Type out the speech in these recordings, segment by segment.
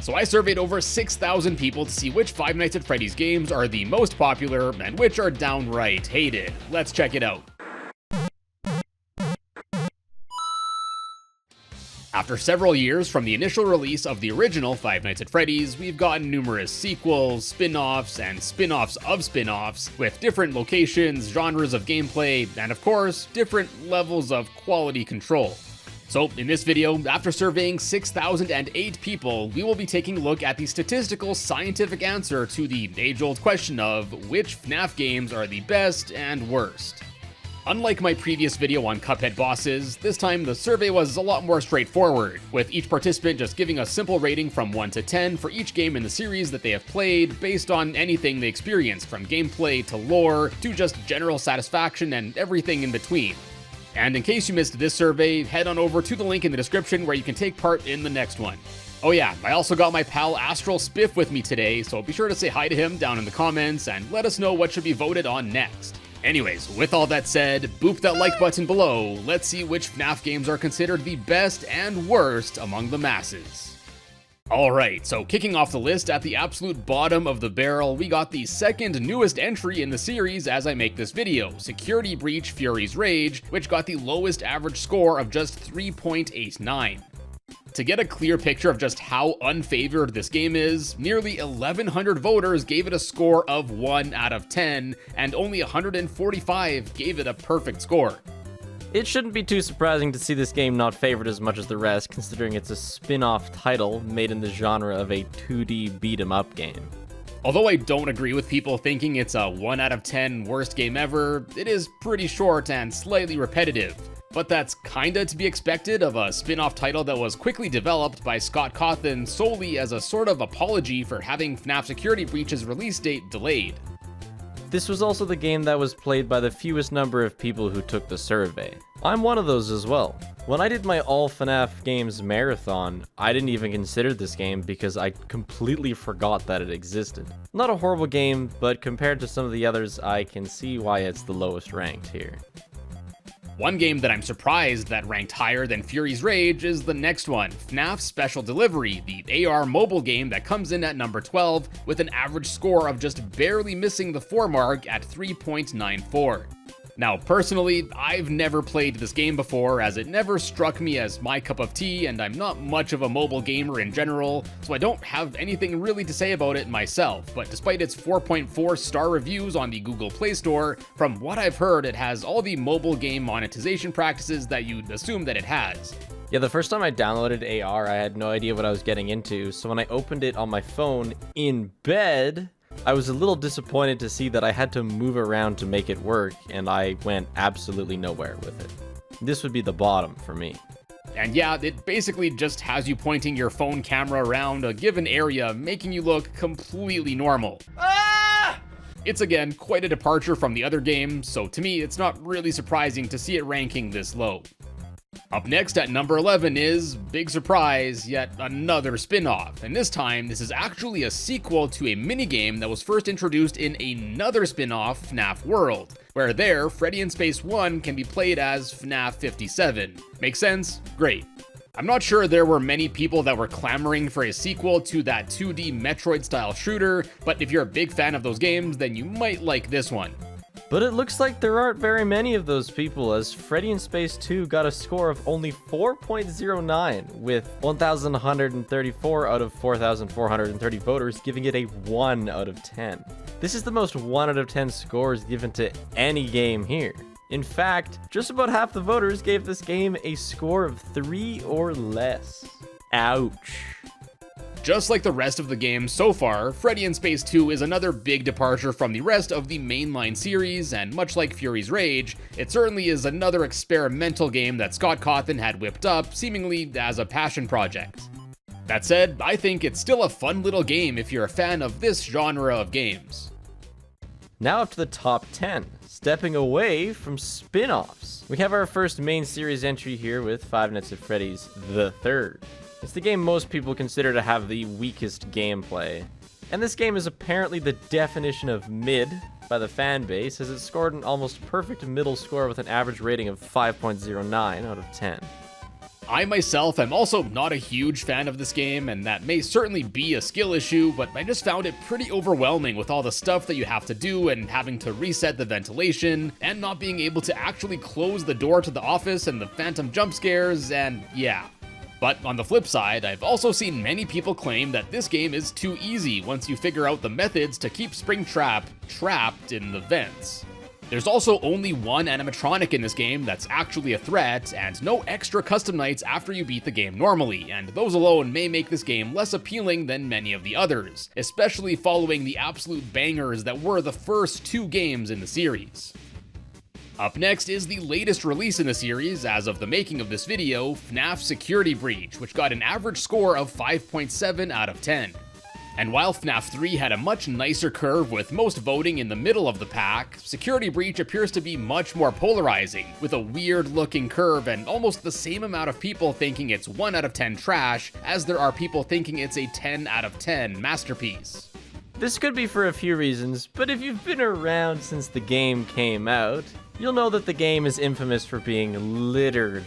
So I surveyed over 6,000 people to see which Five Nights at Freddy's games are the most popular and which are downright hated. Let's check it out. After several years from the initial release of the original Five Nights at Freddy's, we've gotten numerous sequels, spin-offs, and spin-offs of spin-offs, with different locations, genres of gameplay, and of course, different levels of quality control. So in this video, after surveying 6,008 people, we will be taking a look at the statistical scientific answer to the age-old question of which FNAF games are the best and worst. Unlike my previous video on Cuphead bosses, this time the survey was a lot more straightforward, with each participant just giving a simple rating from 1 to 10 for each game in the series that they have played based on anything they experienced, from gameplay to lore to just general satisfaction and everything in between. And in case you missed this survey, head on over to the link in the description where you can take part in the next one. Oh yeah, I also got my pal AstralSpiff with me today, so be sure to say hi to him down in the comments and let us know what should be voted on next. Anyways, with all that said, boop that like button below. Let's see which FNAF games are considered the best and worst among the masses. Alright, so kicking off the list at the absolute bottom of the barrel, we got the second newest entry in the series as I make this video, Security Breach Fury's Rage, which got the lowest average score of just 3.89. To get a clear picture of just how unfavored this game is, nearly 1,100 voters gave it a score of 1 out of 10, and only 145 gave it a perfect score. It shouldn't be too surprising to see this game not favored as much as the rest, considering it's a spin-off title made in the genre of a 2D beat-em-up game. Although I don't agree with people thinking it's a 1 out of 10 worst game ever, it is pretty short and slightly repetitive. But that's kinda to be expected of a spin-off title that was quickly developed by Scott Cawthon solely as a sort of apology for having FNAF Security Breach's release date delayed. This was also the game that was played by the fewest number of people who took the survey. I'm one of those as well. When I did my all FNAF games marathon, I didn't even consider this game because I completely forgot that it existed. Not a horrible game, but compared to some of the others, I can see why it's the lowest ranked here. One game that I'm surprised that ranked higher than Fury's Rage is the next one, FNAF Special Delivery, the AR mobile game that comes in at number 12 with an average score of just barely missing the 4 mark at 3.94. Now, personally, I've never played this game before, as it never struck me as my cup of tea, and I'm not much of a mobile gamer in general, so I don't have anything really to say about it myself. But despite its 4.4 star reviews on the Google Play Store, from what I've heard, it has all the mobile game monetization practices that you'd assume that it has. Yeah, the first time I downloaded AR, I had no idea what I was getting into, so when I opened it on my phone in bed, I was a little disappointed to see that I had to move around to make it work, and I went absolutely nowhere with it. This would be the bottom for me. And yeah, it basically just has you pointing your phone camera around a given area, making you look completely normal. It's again quite a departure from the other games, so to me it's not really surprising to see it ranking this low. Up next at number 11 is, big surprise, yet another spin-off, and this time this is actually a sequel to a minigame that was first introduced in another spin-off, FNAF World, where there, Freddy in Space 1 can be played as FNAF 57. Make sense? Great. I'm not sure there were many people that were clamoring for a sequel to that 2D Metroid-style shooter, but if you're a big fan of those games, then you might like this one. But it looks like there aren't very many of those people, as Freddy in Space 2 got a score of only 4.09, with 1,134 out of 4,430 voters giving it a 1 out of 10. This is the most 1 out of 10 scores given to any game here. In fact, just about half the voters gave this game a score of 3 or less. Ouch. Just like the rest of the game so far, Freddy in Space 2 is another big departure from the rest of the mainline series, and much like Fury's Rage, it certainly is another experimental game that Scott Cawthon had whipped up, seemingly as a passion project. That said, I think it's still a fun little game if you're a fan of this genre of games. Now up to the top 10, stepping away from spin-offs. We have our first main series entry here with Five Nights at Freddy's The Third. It's the game most people consider to have the weakest gameplay, and this game is apparently the definition of mid by the fan base, as it scored an almost perfect middle score with an average rating of 5.09 out of 10. I myself am also not a huge fan of this game, and that may certainly be a skill issue, but I just found it pretty overwhelming with all the stuff that you have to do and having to reset the ventilation, and not being able to actually close the door to the office and the phantom jump scares, and yeah. But on the flip side, I've also seen many people claim that this game is too easy once you figure out the methods to keep Springtrap trapped in the vents. There's also only one animatronic in this game that's actually a threat, and no extra custom nights after you beat the game normally, and those alone may make this game less appealing than many of the others, especially following the absolute bangers that were the first 2 games in the series. Up next is the latest release in the series as of the making of this video, FNAF Security Breach, which got an average score of 5.7 out of 10. And while FNAF 3 had a much nicer curve with most voting in the middle of the pack, Security Breach appears to be much more polarizing, with a weird looking curve and almost the same amount of people thinking it's 1 out of 10 trash as there are people thinking it's a 10 out of 10 masterpiece. This could be for a few reasons, but if you've been around since the game came out, you'll know that the game is infamous for being littered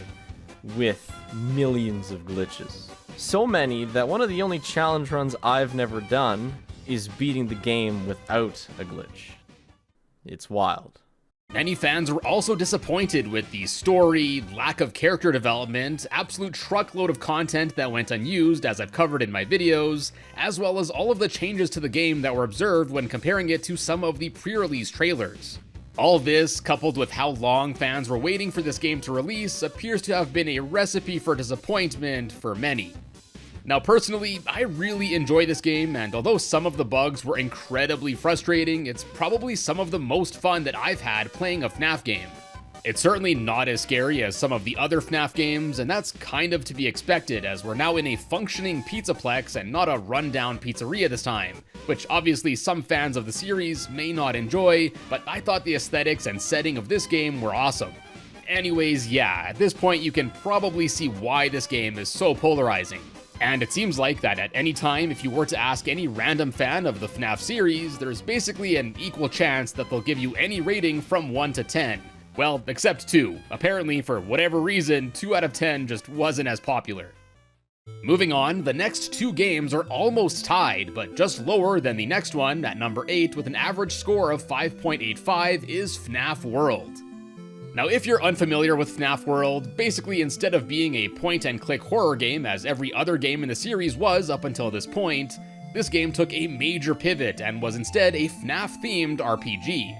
with millions of glitches. So many that one of the only challenge runs I've never done is beating the game without a glitch. It's wild. Many fans were also disappointed with the story, lack of character development, absolute truckload of content that went unused as I've covered in my videos, as well as all of the changes to the game that were observed when comparing it to some of the pre-release trailers. All this, coupled with how long fans were waiting for this game to release, appears to have been a recipe for disappointment for many. Now personally, I really enjoy this game, and although some of the bugs were incredibly frustrating, it's probably some of the most fun that I've had playing a FNAF game. It's certainly not as scary as some of the other FNAF games, and that's kind of to be expected as we're now in a functioning pizzaplex and not a rundown pizzeria this time, which obviously some fans of the series may not enjoy, but I thought the aesthetics and setting of this game were awesome. Anyways, yeah, at this point you can probably see why this game is so polarizing. And it seems like that at any time, if you were to ask any random fan of the FNAF series, there's basically an equal chance that they'll give you any rating from 1 to 10. Well, except 2. Apparently, for whatever reason, 2 out of 10 just wasn't as popular. Moving on, the next 2 games are almost tied, but just lower than the next one at number 8 with an average score of 5.85 is FNAF World. Now, if you're unfamiliar with FNAF World, basically instead of being a point-and-click horror game as every other game in the series was up until this point, this game took a major pivot and was instead a FNAF-themed RPG.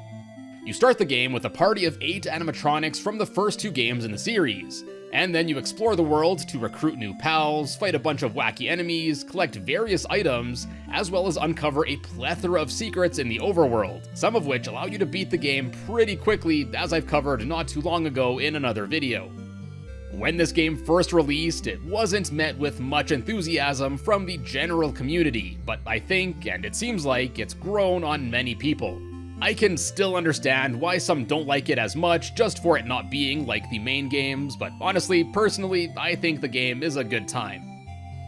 You start the game with a party of 8 animatronics from the first 2 games in the series, and then you explore the world to recruit new pals, fight a bunch of wacky enemies, collect various items, as well as uncover a plethora of secrets in the overworld, some of which allow you to beat the game pretty quickly, as I've covered not too long ago in another video. When this game first released, it wasn't met with much enthusiasm from the general community, but I think, and it seems like, it's grown on many people. I can still understand why some don't like it as much just for it not being like the main games, but honestly, personally, I think the game is a good time.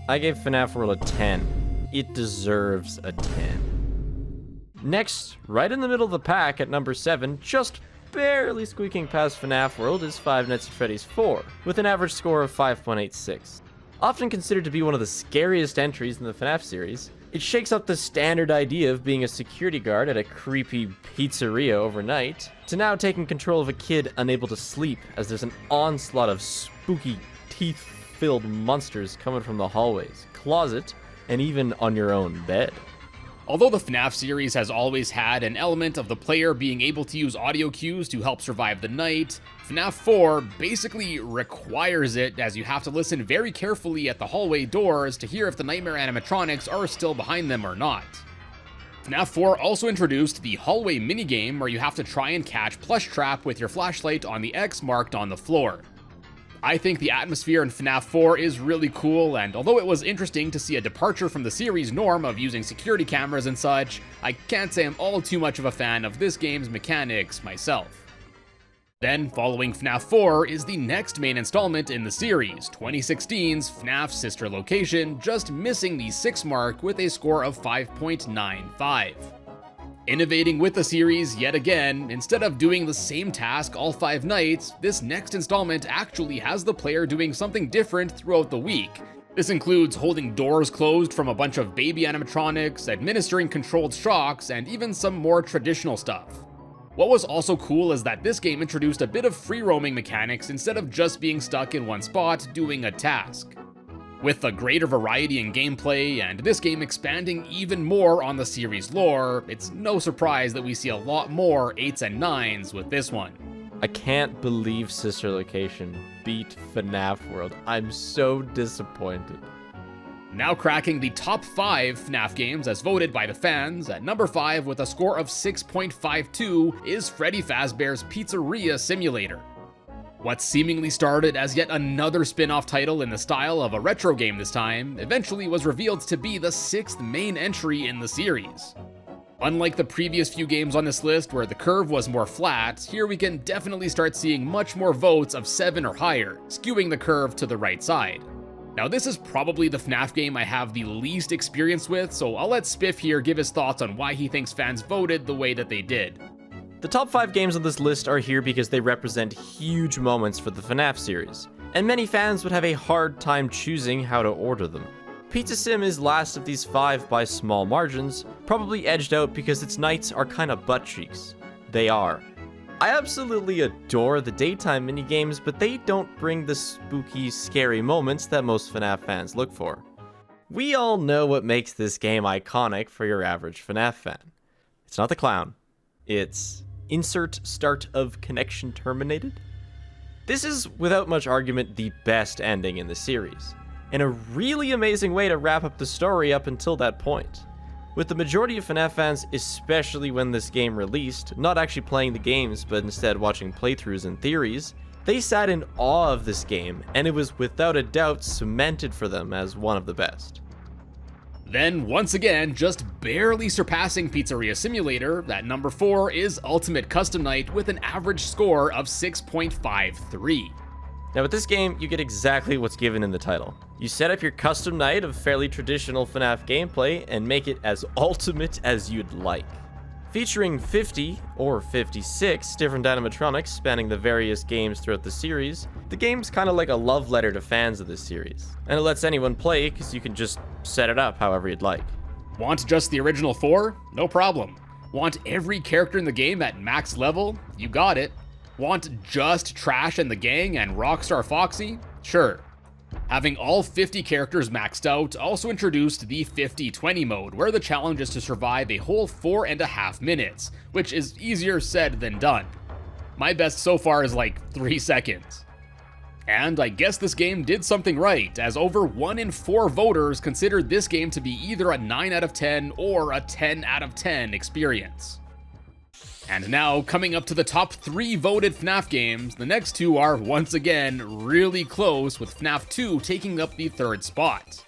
I gave FNAF World a 10. It deserves a 10. Next, right in the middle of the pack at number 7, just barely squeaking past FNAF World is Five Nights at Freddy's 4, with an average score of 5.86. Often considered to be one of the scariest entries in the FNAF series, it shakes up the standard idea of being a security guard at a creepy pizzeria overnight, to now taking control of a kid unable to sleep as there's an onslaught of spooky, teeth-filled monsters coming from the hallways, closet, and even on your own bed. Although the FNAF series has always had an element of the player being able to use audio cues to help survive the night, FNAF 4 basically requires it, as you have to listen very carefully at the hallway doors to hear if the nightmare animatronics are still behind them or not. FNAF 4 also introduced the hallway minigame where you have to try and catch Plushtrap with your flashlight on the X marked on the floor. I think the atmosphere in FNAF 4 is really cool, and although it was interesting to see a departure from the series norm of using security cameras and such, I can't say I'm all too much of a fan of this game's mechanics myself. Then, following FNAF 4 is the next main installment in the series, 2016's FNAF Sister Location, just missing the 6 mark with a score of 5.95. Innovating with the series yet again, instead of doing the same task all 5 nights, this next installment actually has the player doing something different throughout the week. This includes holding doors closed from a bunch of baby animatronics, administering controlled shocks, and even some more traditional stuff. What was also cool is that this game introduced a bit of free roaming mechanics instead of just being stuck in one spot doing a task. With a greater variety in gameplay, and this game expanding even more on the series lore, it's no surprise that we see a lot more 8s and 9s with this one. I can't believe Sister Location beat FNAF World. I'm so disappointed. Now cracking the top 5 FNAF games as voted by the fans, at number 5 with a score of 6.52 is Freddy Fazbear's Pizzeria Simulator. What seemingly started as yet another spin-off title in the style of a retro game this time, eventually was revealed to be the 6th main entry in the series. Unlike the previous few games on this list where the curve was more flat, here we can definitely start seeing much more votes of 7 or higher, skewing the curve to the right side. Now this is probably the FNAF game I have the least experience with, so I'll let Spiff here give his thoughts on why he thinks fans voted the way that they did. The top 5 games on this list are here because they represent huge moments for the FNAF series, and many fans would have a hard time choosing how to order them. Pizza Sim is last of these 5 by small margins, probably edged out because its nights are kinda butt cheeks. They are. I absolutely adore the daytime minigames, but they don't bring the spooky, scary moments that most FNAF fans look for. We all know what makes this game iconic for your average FNAF fan. It's not the clown. It's insert start of connection terminated. This is, without much argument, the best ending in the series, and a really amazing way to wrap up the story up until that point. With the majority of FNAF fans, especially when this game released, not actually playing the games but instead watching playthroughs and theories, they sat in awe of this game, and it was without a doubt cemented for them as one of the best. Then, once again, just barely surpassing Pizzeria Simulator, at number 4 is Ultimate Custom Night with an average score of 6.53. Now with this game, you get exactly what's given in the title. You set up your custom night of fairly traditional FNAF gameplay and make it as ultimate as you'd like. Featuring 50 or 56 different animatronics spanning the various games throughout the series, the game's kinda like a love letter to fans of this series, and it lets anyone play because you can just set it up however you'd like. Want just the original 4? No problem. Want every character in the game at max level? You got it. Want just Trash and the Gang and Rockstar Foxy? Sure. Having all 50 characters maxed out also introduced the 50-20 mode, where the challenge is to survive a whole 4.5 minutes, which is easier said than done. My best so far is like 3 seconds. And I guess this game did something right, as over 1 in 4 voters considered this game to be either a 9 out of 10 or a 10 out of 10 experience. And now, coming up to the top 3 voted FNAF games, the next 2 are once again really close, with FNAF 2 taking up the 3rd spot.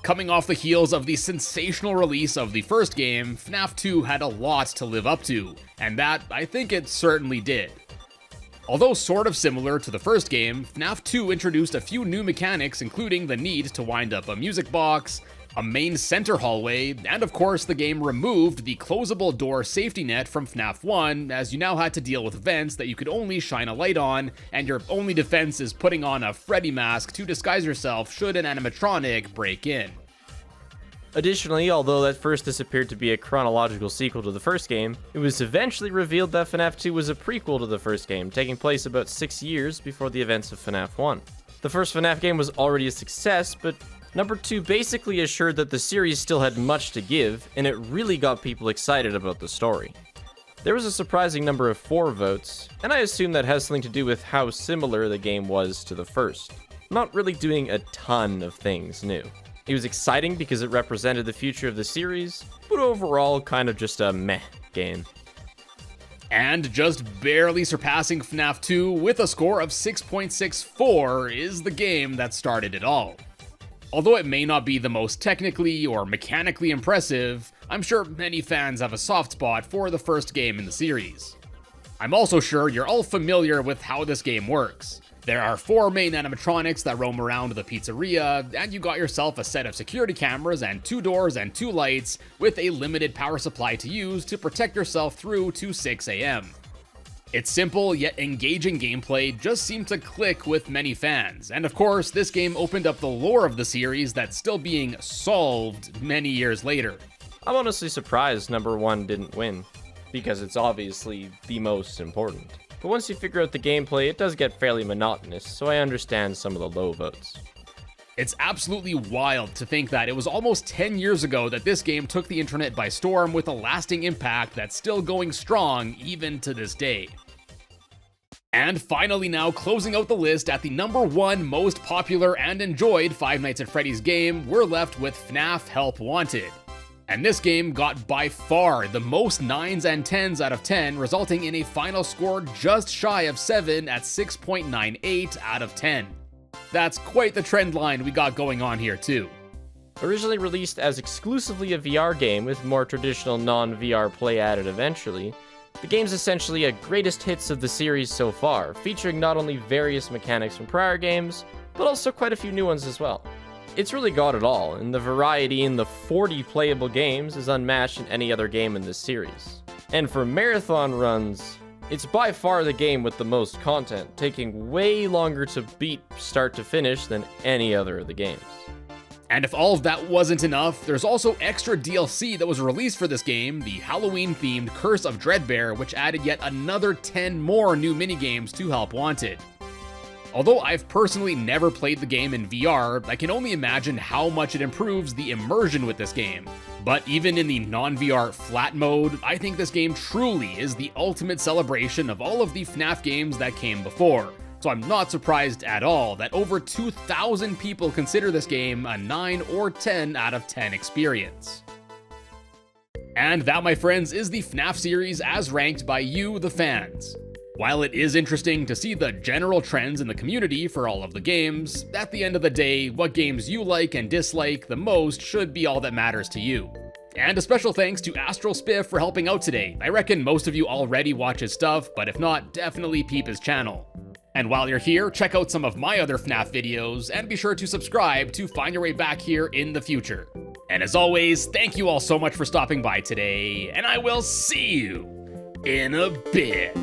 Coming off the heels of the sensational release of the first game, FNAF 2 had a lot to live up to, and that, I think it certainly did. Although sort of similar to the first game, FNAF 2 introduced a few new mechanics, including the need to wind up a music box, a main center hallway, and of course the game removed the closable door safety net from FNAF 1, as you now had to deal with vents that you could only shine a light on, and your only defense is putting on a Freddy mask to disguise yourself should an animatronic break in. Additionally, although at first this appeared to be a chronological sequel to the first game, it was eventually revealed that FNAF 2 was a prequel to the first game, taking place about 6 years before the events of FNAF 1. The first FNAF game was already a success, but number 2 basically assured that the series still had much to give, and it really got people excited about the story. There was a surprising number of 4 votes, and I assume that has something to do with how similar the game was to the first, not really doing a ton of things new. It was exciting because it represented the future of the series, but overall kind of just a meh game. And just barely surpassing FNAF 2 with a score of 6.64 is the game that started it all. Although it may not be the most technically or mechanically impressive, I'm sure many fans have a soft spot for the first game in the series. I'm also sure you're all familiar with how this game works. There are 4 main animatronics that roam around the pizzeria, and you got yourself a set of security cameras and 2 doors and 2 lights with a limited power supply to use to protect yourself through to 6 AM. Its simple yet engaging gameplay just seemed to click with many fans, and of course, this game opened up the lore of the series that's still being solved many years later. I'm honestly surprised number 1 didn't win, because it's obviously the most important. But once you figure out the gameplay, it does get fairly monotonous, so I understand some of the low votes. It's absolutely wild to think that it was almost 10 years ago that this game took the internet by storm with a lasting impact that's still going strong even to this day. And finally now, closing out the list at the number 1 most popular and enjoyed Five Nights at Freddy's game, we're left with FNAF Help Wanted. And this game got by far the most 9s and 10s out of 10, resulting in a final score just shy of 7 at 6.98 out of 10. That's quite the trend line we got going on here too. Originally released as exclusively a VR game with more traditional non-VR play added eventually, the game's essentially a greatest hits of the series so far, featuring not only various mechanics from prior games, but also quite a few new ones as well. It's really got it all, and the variety in the 40 playable games is unmatched in any other game in this series. And for marathon runs, it's by far the game with the most content, taking way longer to beat start to finish than any other of the games. And if all of that wasn't enough, there's also extra DLC that was released for this game, the Halloween-themed Curse of Dreadbear, which added yet another 10 more new minigames to Help Wanted. Although I've personally never played the game in VR, I can only imagine how much it improves the immersion with this game. But even in the non-VR flat mode, I think this game truly is the ultimate celebration of all of the FNAF games that came before. So I'm not surprised at all that over 2,000 people consider this game a 9 or 10 out of 10 experience. And that, my friends, is the FNAF series as ranked by you, the fans. While it is interesting to see the general trends in the community for all of the games, at the end of the day, what games you like and dislike the most should be all that matters to you. And a special thanks to AstralSpiff for helping out today. I reckon most of you already watch his stuff, but if not, definitely peep his channel. And while you're here, check out some of my other FNAF videos, and be sure to subscribe to find your way back here in the future. And as always, thank you all so much for stopping by today, and I will see you in a bit.